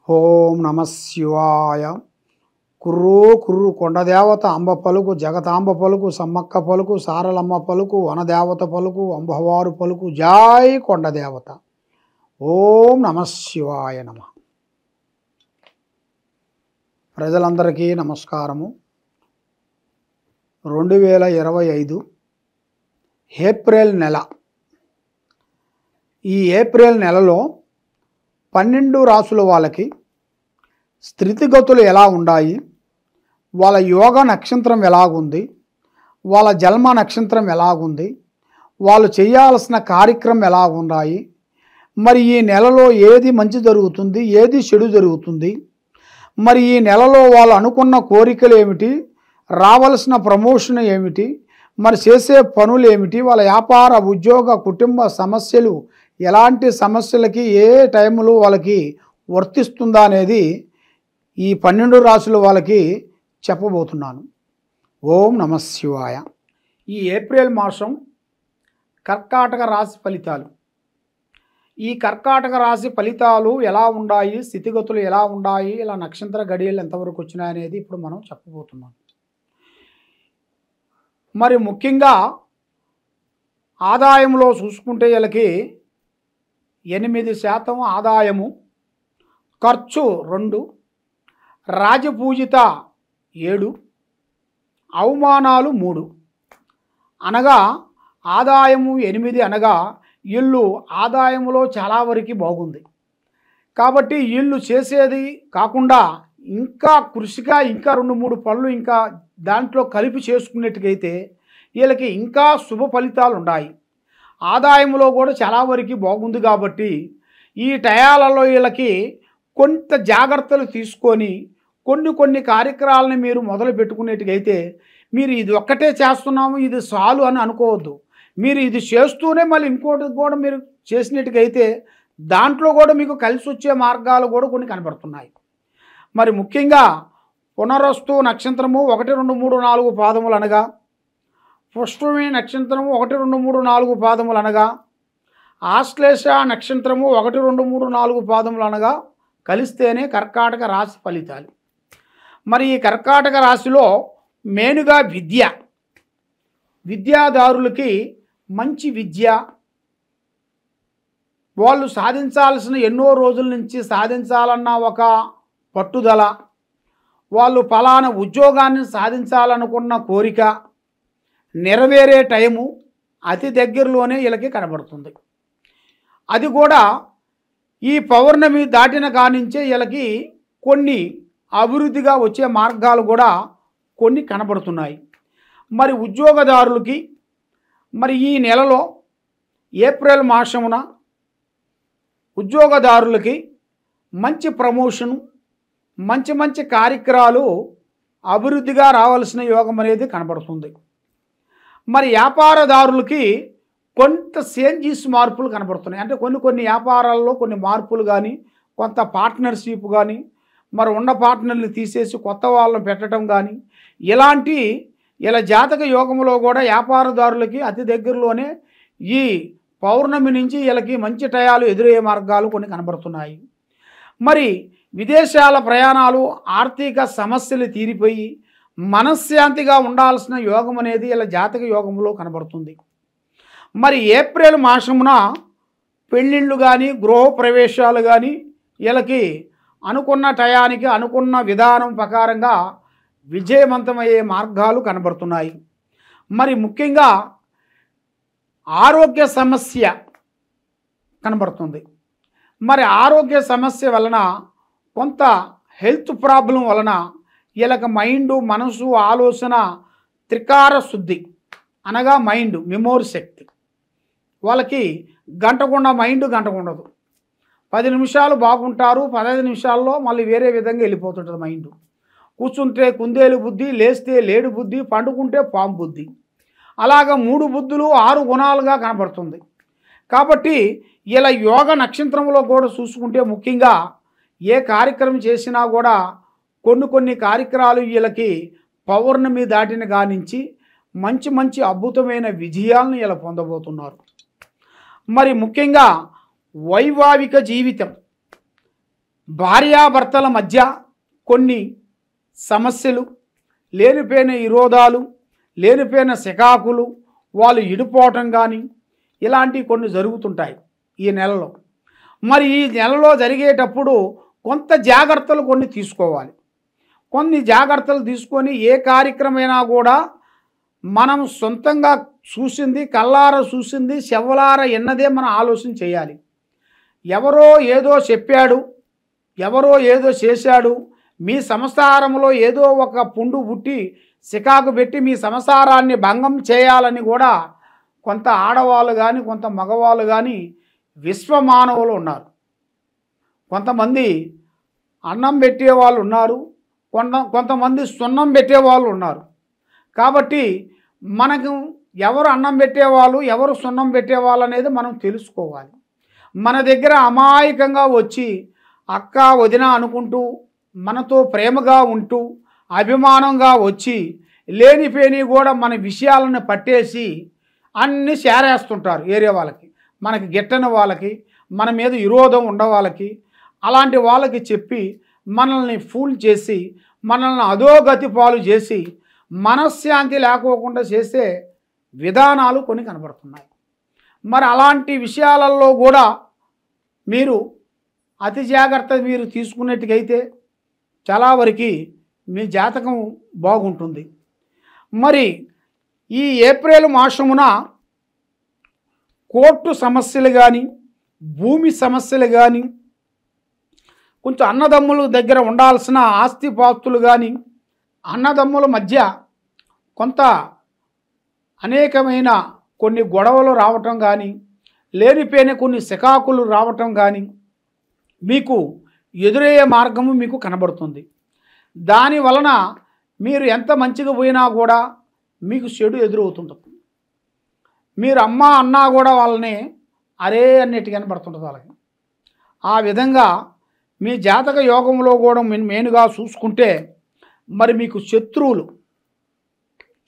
ఓం నమ శివాయ. కుర్రూ కుర్రు కొండదేవత అంబ పలుకు, జగతాంబ పలుకు, సమ్మక్క పలుకు, సారలమ్మ పలుకు, వనదేవత పలుకు, అంబవారు పలుకు, జై కొండదేవత. ఓం నమ శివాయ నమ. ప్రజలందరికీ నమస్కారము. 2025 ఏప్రిల్ నెల. ఈ ఏప్రిల్ నెలలో 12 రాసుల వాళ్ళకి స్థితిగతులు ఎలా ఉన్నాయి, వాళ్ళ యోగ నక్షత్రం ఎలాగుంది, వాళ్ళ జన్మ నక్షత్రం ఎలాగుంది, వాళ్ళు చేయాల్సిన కార్యక్రమం ఎలా ఉన్నాయి, మరి ఈ నెలలో ఏది మంచి జరుగుతుంది, ఏది చెడు జరుగుతుంది, మరి ఈ నెలలో వాళ్ళు అనుకున్న కోరికలు ఏమిటి, రావాల్సిన ప్రమోషన్ ఏమిటి, మరి చేసే పనులు ఏమిటి, వాళ్ళ వ్యాపార ఉద్యోగ కుటుంబ సమస్యలు ఎలాంటి సమస్యలకి ఏ టైంలో వాళ్ళకి వర్తిస్తుందా అనేది ఈ 12 రాసుల వాళ్ళకి చెప్పబోతున్నాను. ఓం నమ శివాయ. ఈ ఏప్రిల్ మాసం కర్కాటక రాశి ఫలితాలు. ఈ కర్కాటక రాశి ఫలితాలు ఎలా ఉన్నాయి, స్థితిగతులు ఎలా ఉన్నాయి, ఇలా నక్షత్ర గడియలు ఎంతవరకు వచ్చినాయనేది ఇప్పుడు మనం చెప్పబోతున్నాం. మరి ముఖ్యంగా ఆదాయంలో చూసుకుంటే వీళ్ళకి 8% ఆదాయము, ఖర్చు 2, రాజపూజిత 7, అవమానాలు 3. అనగా ఆదాయము 8 అనగా వీళ్ళు ఆదాయంలో చాలా వరకు బాగుంది. కాబట్టి వీళ్ళు చేసేది కాకుండా ఇంకా కృషిగా ఇంకా 2-3 పనులు ఇంకా దాంట్లో కలిపి చేసుకున్నట్టుగైతే వీళ్ళకి ఇంకా శుభ ఫలితాలు ఉన్నాయి. ఆదాయంలో కూడా చాలా వరకు బాగుంది. కాబట్టి ఈ టయాలలో వీళ్ళకి కొంత జాగ్రత్తలు తీసుకొని కొన్ని కార్యక్రమాలను మీరు మొదలు పెట్టుకునేట్టుగైతే మీరు ఇది ఒక్కటే చేస్తున్నాము ఇది చాలు అని అనుకోవద్దు. మీరు ఇది చేస్తూనే మళ్ళీ ఇంకోటి కూడా మీరు చేసినట్టుగైతే దాంట్లో కూడా మీకు కలిసి వచ్చే మార్గాలు కూడా కొన్ని కనబడుతున్నాయి. మరి ముఖ్యంగా పునరస్తు నక్షత్రము 1, 2, 3, 4 పాదములు అనగా, పుష్పమి నక్షత్రము 1, 2, 3, 4 పాదములు అనగా, ఆశ్లేష నక్షత్రము 1, 2, 3, 4 పాదములు అనగా కలిస్తేనే కర్కాటక రాశి ఫలితాలు. మరి ఈ కర్కాటక రాశిలో మెయిన్గా విద్యాదారులకి మంచి విద్య, వాళ్ళు సాధించాల్సిన ఎన్నో రోజుల నుంచి సాధించాలన్న ఒక పట్టుదల, వాళ్ళు ఫలానా ఉద్యోగాన్ని సాధించాలనుకున్న కోరిక నెరవేరే టైము అతి దగ్గరలోనే వీళ్ళకి కనబడుతుంది. అది కూడా ఈ పౌర్ణమి దాటిన కానించే వీళ్ళకి కొన్ని అభివృద్ధిగా వచ్చే మార్గాలు కూడా కొన్ని కనబడుతున్నాయి. మరి ఉద్యోగదారులకి మరి ఈ నెలలో ఏప్రిల్ మాసమున ఉద్యోగదారులకి మంచి ప్రమోషను, మంచి కార్యక్రమాలు అభివృద్ధిగా రావాల్సిన యోగం అనేది కనబడుతుంది. మరి వ్యాపారదారులకి కొంత చేంజెస్ మార్పులు కనబడుతున్నాయి. అంటే కొన్ని వ్యాపారాల్లో కొన్ని మార్పులు కానీ, కొంత పార్ట్నర్షిప్ కానీ, మరి ఉన్న పార్ట్నర్ని తీసేసి కొత్త వాళ్ళని పెట్టడం కానీ, ఇలాంటి ఇలా జాతక యోగంలో కూడా వ్యాపారదారులకి అతి దగ్గరలోనే ఈ పౌర్ణమి నుంచి వీళ్ళకి మంచి టయాలు ఎదురయ్యే మార్గాలు కొన్ని కనబడుతున్నాయి. మరి విదేశాల ప్రయాణాలు, ఆర్థిక సమస్యలు తీరిపోయి మనశ్శాంతిగా ఉండాల్సిన యోగం అనేది ఇలా జాతక యోగంలో కనబడుతుంది. మరి ఏప్రిల్ మాసమున పెళ్ళిళ్ళు కానీ, గృహప్రవేశాలు కానీ వీళ్ళకి అనుకున్న టయానికి అనుకున్న విధానం ప్రకారంగా విజయవంతమయ్యే మార్గాలు కనబడుతున్నాయి. మరి ముఖ్యంగా ఆరోగ్య సమస్య కనబడుతుంది. మరి ఆరోగ్య సమస్య వలన కొంత హెల్త్ ప్రాబ్లం వలన వీళ్ళకి మైండ్, మనసు, ఆలోచన త్రికార శుద్ధి అనగా మైండ్ మెమోరీ శక్తి వాళ్ళకి మైండ్ గంటకుండదు. 10 నిమిషాలు బాగుంటారు, 15 నిమిషాల్లో మళ్ళీ వేరే విధంగా వెళ్ళిపోతుంటుంది మైండ్. కూర్చుంటే కుందేలు బుద్ధి, లేస్తే లేడు బుద్ధి, పండుకుంటే పాము బుద్ధి, అలాగా 3 బుద్ధులు 6 గుణాలుగా కనబడుతుంది. కాబట్టి ఇలా యోగ నక్షత్రంలో కూడా చూసుకుంటే ముఖ్యంగా ఏ కార్యక్రమం చేసినా కూడా కొన్ని కార్యక్రమాలు వీళ్ళకి పౌర్ణమి దాటిన కానించి మంచి అద్భుతమైన విజయాలను ఇలా పొందబోతున్నారు. మరి ముఖ్యంగా వైవాహిక జీవితం భార్యాభర్తల మధ్య కొన్ని సమస్యలు, లేనిపోయిన విరోధాలు, లేనిపోయిన సికాకులు, వాళ్ళు ఇడిపోవటం కానీ ఇలాంటివి కొన్ని జరుగుతుంటాయి ఈ నెలలో. మరి ఈ నెలలో జరిగేటప్పుడు కొంత జాగ్రత్తలు కొన్ని తీసుకోవాలి. కొన్ని జాగ్రత్తలు తీసుకొని ఏ కార్యక్రమైనా కూడా మనం సొంతంగా చూసింది, కళ్ళార చూసింది, చెవులార ఎన్నదే మనం ఆలోచన చేయాలి. ఎవరో ఏదో చెప్పాడు, ఎవరో ఏదో చేశాడు, మీ సంసారంలో ఏదో ఒక పుండు పుట్టి సికాకు పెట్టి మీ సంసారాన్ని భంగం చేయాలని కూడా కొంత ఆడవాళ్ళు కానీ కొంత మగవాళ్ళు కానీ విశ్వమానవులు ఉన్నారు. కొంతమంది అన్నం పెట్టేవాళ్ళు ఉన్నారు, కొంతమంది సున్నం పెట్టేవాళ్ళు ఉన్నారు. కాబట్టి మనకు ఎవరు అన్నం పెట్టేవాళ్ళు, ఎవరు సున్నం పెట్టేవాళ్ళు అనేది మనం తెలుసుకోవాలి. మన దగ్గర అమాయకంగా వచ్చి అక్క వదిన అనుకుంటూ మనతో ప్రేమగా ఉంటూ అభిమానంగా వచ్చి లేనిపోని కూడా మన విషయాలను పట్టేసి అన్నీ చేరేస్తుంటారు ఏరియా వాళ్ళకి, మనకి గిట్టని వాళ్ళకి, మన మీద విరోధం ఉండ వాళ్ళకి. అలాంటి వాళ్ళకి చెప్పి మనల్ని ఫూల్ చేసి మనల్ని అధోగతి పాలు చేసి మనశ్శాంతి లేకోకుండా చేసే విధానాలు కొన్ని కనబడుతున్నాయి. మరి అలాంటి విషయాలలో కూడా మీరు అతి జాగ్రత్త మీరు తీసుకున్నట్టుగైతే చాలా వరకు మీ జాతకం బాగుంటుంది. మరి ఈ ఏప్రిల్ మాసమున కోర్టు సమస్యలు కానీ, భూమి సమస్యలు కానీ, కొంచెం అన్నదమ్ముల దగ్గర ఉండాల్సిన ఆస్తిపాస్తులు కానీ, అన్నదమ్ముల మధ్య కొంత అనేకమైన కొన్ని గొడవలు రావటం కానీ, లేనిపోయిన కొన్ని సికాకులు రావటం కానీ మీకు ఎదురయ్యే మార్గము మీకు కనబడుతుంది. దాని వలన మీరు ఎంత మంచిగా పోయినా కూడా మీకు చెడు ఎదురవుతుంటుంది. మీరు అమ్మ అన్నా కూడా వాళ్ళని అరే అన్నట్టు కనబడుతుంటుంది వాళ్ళకి. ఆ విధంగా మీ జాతక యోగంలో కూడా మెయిన్గా చూసుకుంటే మరి మీకు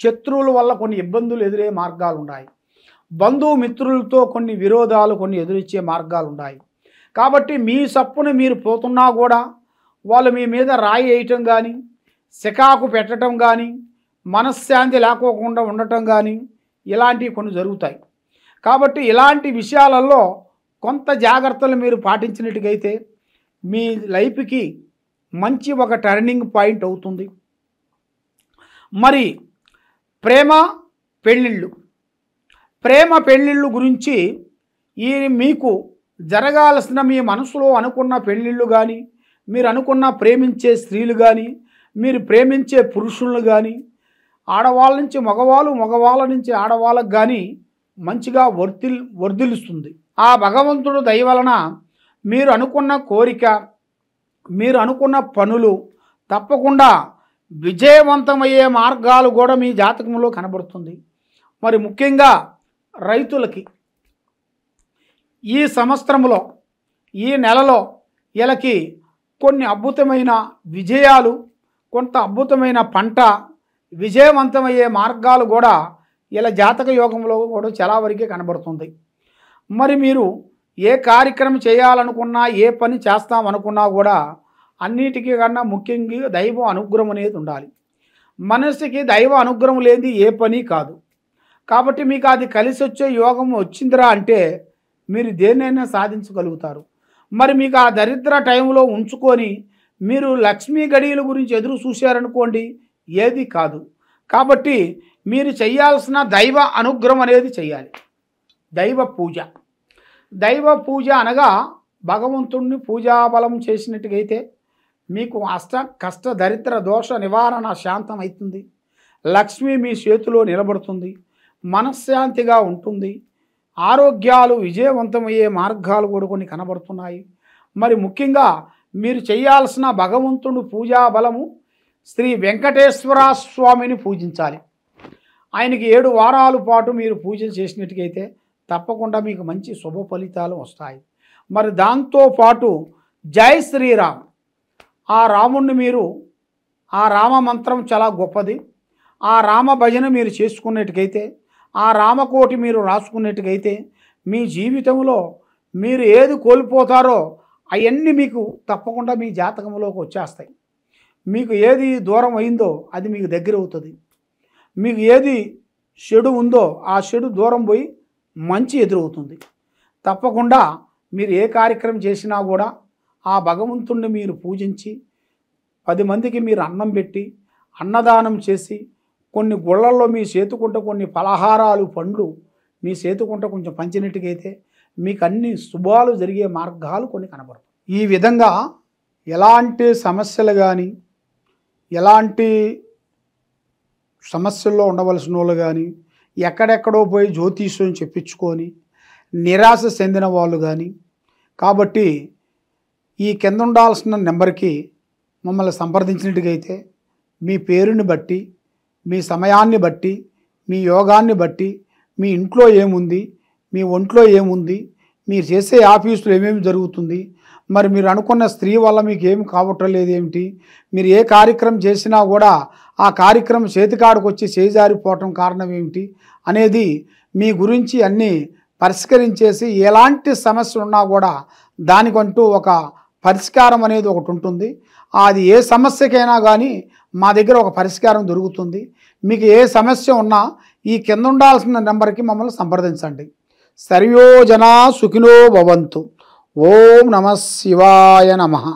శత్రువుల వల్ల కొన్ని ఇబ్బందులు ఎదురే మార్గాలు ఉన్నాయి. బంధుమిత్రులతో కొన్ని విరోధాలు కొన్ని ఎదురిచ్చే మార్గాలు ఉన్నాయి. కాబట్టి మీ సప్పును మీరు పోతున్నా కూడా వాళ్ళు మీ మీద రాయి వేయటం కానీ, సికాకు పెట్టడం కానీ, మనశ్శాంతి లేకోకుండా ఉండటం కానీ ఇలాంటివి కొన్ని జరుగుతాయి. కాబట్టి ఇలాంటి విషయాలలో కొంత జాగ్రత్తలు మీరు పాటించినట్టుగైతే మీ లైఫ్కి మంచి ఒక టర్నింగ్ పాయింట్ అవుతుంది. మరి ప్రేమ పెళ్ళిళ్ళు గురించి ఈ మీకు జరగాల్సిన మీ మనసులో అనుకున్న పెళ్ళిళ్ళు కానీ, మీరు అనుకున్న ప్రేమించే స్త్రీలు కానీ, మీరు ప్రేమించే పురుషులను కానీ, ఆడవాళ్ళ నుంచి మగవాళ్ళు, మగవాళ్ళ నుంచి ఆడవాళ్ళకు కానీ మంచిగా వర్ధిల్లుస్తుంది. ఆ భగవంతుడు దయ వలన మీరు అనుకున్న కోరిక, మీరు అనుకున్న పనులు తప్పకుండా విజయవంతమయ్యే మార్గాలు కూడా మీ జాతకంలో కనబడుతుంది. మరి ముఖ్యంగా రైతులకి ఈ సంవత్సరంలో ఈ నెలలో వీళ్ళకి కొన్ని అద్భుతమైన విజయాలు, కొంత అద్భుతమైన పంట విజయవంతమయ్యే మార్గాలు కూడా ఇలా జాతక యోగంలో కూడా చాలా వరకే కనబడుతుంది. మరి మీరు ఏ కార్యక్రమం చేయాలనుకున్నా, ఏ పని చేస్తామనుకున్నా కూడా అన్నిటికీ కన్నా ముఖ్యంగా దైవ అనుగ్రహం అనేది ఉండాలి. మనసుకి దైవ అనుగ్రహం లేనిది ఏ పని కాదు. కాబట్టి మీకు అది కలిసి వచ్చే యోగం వచ్చిందిరా అంటే మీరు దేన్నైనా సాధించగలుగుతారు. మరి మీకు ఆ దరిద్ర టైంలో ఉంచుకొని మీరు లక్ష్మీ గడియల గురించి ఎదురు చూశారనుకోండి, ఏది కాదు. కాబట్టి మీరు చేయాల్సిన దైవ అనుగ్రహం అనేది చేయాలి. దైవ పూజ అనగా భగవంతుణ్ణి పూజాబలం చేసినట్టుగైతే మీకు కష్ట దరిద్ర దోష నివారణ శాంతం అవుతుంది. లక్ష్మి మీ చేతిలో నిలబడుతుంది, మనశ్శాంతిగా ఉంటుంది. ఆరోగ్యాలు విజయవంతమయ్యే మార్గాలు కూడా కొన్ని కనబడుతున్నాయి. మరి ముఖ్యంగా మీరు చేయాల్సిన భగవంతుడు పూజా బలము శ్రీ వెంకటేశ్వర స్వామిని పూజించాలి. ఆయనకి 7 వారాల పాటు మీరు పూజ చేసినట్టుగైతే తప్పకుండా మీకు మంచి శుభ ఫలితాలు వస్తాయి. మరి దాంతోపాటు జై శ్రీరామ్, ఆ రాముణ్ణి మీరు ఆ రామ మంత్రం చాలా గొప్పది. ఆ రామ భజన మీరు చేసుకున్నట్టుగైతే, ఆ రామకోటి మీరు రాసుకున్నట్టుగైతే మీ జీవితంలో మీరు ఏది కోల్పోతారో అవన్నీ మీకు తప్పకుండా మీ జాతకంలోకి వచ్చేస్తాయి. మీకు ఏది దూరం అయిందో అది మీకు దగ్గర అవుతుంది. మీకు ఏది చెడు ఉందో ఆ చెడు దూరం పోయి మంచి ఎదురవుతుంది. తప్పకుండా మీరు ఏ కార్యక్రమం చేసినా కూడా ఆ భగవంతుణ్ణి మీరు పూజించి 10 మందికి మీరు అన్నం పెట్టి అన్నదానం చేసి కొన్ని గుళ్ళల్లో మీ చేతుకుంట కొన్ని పలహారాలు పండ్లు మీ చేతుకుంట కొంచెం పంచినట్టుకైతే మీకు అన్ని శుభాలు జరిగే మార్గాలు కొన్ని కనబడతాయి. ఈ విధంగా ఎలాంటి సమస్యలు కానీ ఎలాంటి సమస్యల్లో ఉండవలసిన వాళ్ళు కానీ ఎక్కడెక్కడో పోయి జ్యోతిష్యం చెప్పించుకొని నిరాశ చెందిన వాళ్ళు కానీ కాబట్టి ఈ కింద ఉండాల్సిన నెంబర్కి మమ్మల్ని సంప్రదించినట్టుగైతే మీ పేరుని బట్టి మీ సమయాన్ని బట్టి మీ యోగాన్ని బట్టి మీ ఇంట్లో ఏముంది మీ ఒంట్లో ఏముంది మీరు చేసే ఆఫీసులో ఏమేమి జరుగుతుంది మరి మీరు అనుకున్న స్త్రీ వల్ల మీకు ఏమి కావటం లేదు ఏమిటి మీరు ఏ కార్యక్రమం చేసినా కూడా ఆ కార్యక్రమం చేతికాడికి వచ్చి చేజారిపోవటం కారణం ఏమిటి అనేది మీ గురించి అన్నీ పరిష్కరించేసి ఎలాంటి సమస్య ఉన్నా కూడా దానికంటూ ఒక పరిష్కారం అనేది ఒకటి ఉంటుంది. అది ఏ సమస్యకైనా కానీ మా దగ్గర ఒక పరిష్కారం దొరుకుతుంది. మీకు ఏ సమస్య ఉన్నా ఈ కింద ఉండాల్సిన నెంబర్కి మమ్మల్ని సంప్రదించండి. సర్వో జనా సుఖినో భవంతు. ఓం నమః శివాయ నమః.